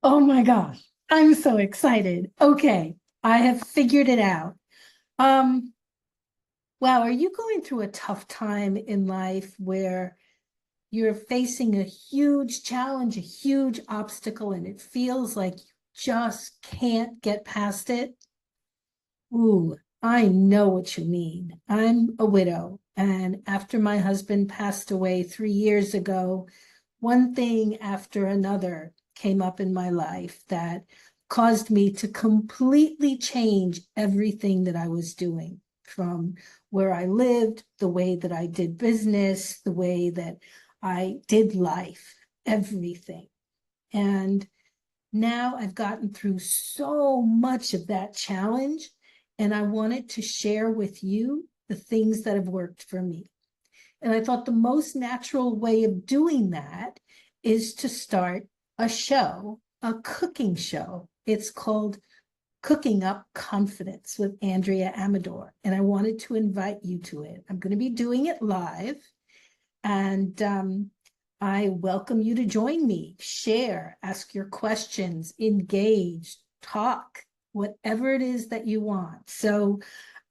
Oh my gosh, I'm so excited. Okay, I have figured it out. Um, wow, are you going through a tough time in life where you're facing a huge challenge, a huge obstacle, and it feels like you just can't get past it? Ooh, I know what you mean. I'm a widow, and after my husband passed away 3 years ago, one thing after another came up in my life that caused me to completely change everything that I was doing, from where I lived, the way that I did business, the way that I did life, everything. And now I've gotten through so much of that challenge, and I wanted to share with you the things that have worked for me. And I thought the most natural way of doing that is to start a show, a cooking show. It's called Cooking Up Confidence with Andrea Amador. And I wanted to invite you to it. I'm going to be doing it live. And I welcome you to join me, share, ask your questions, engage, talk, whatever it is that you want. So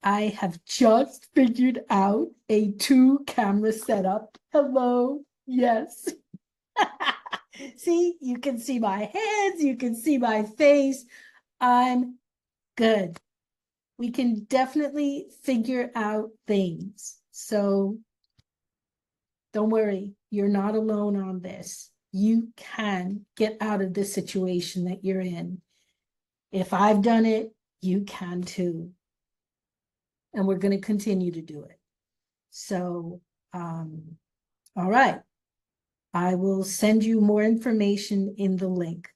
I have just figured out a 2 camera setup. Hello. Yes. See, you can see my hands, you can see my face. I'm good. We can definitely figure out things. So don't worry, you're not alone on this. You can get out of the situation that you're in. If I've done it, you can too. And we're going to continue to do it. So, all right. I will send you more information in the link.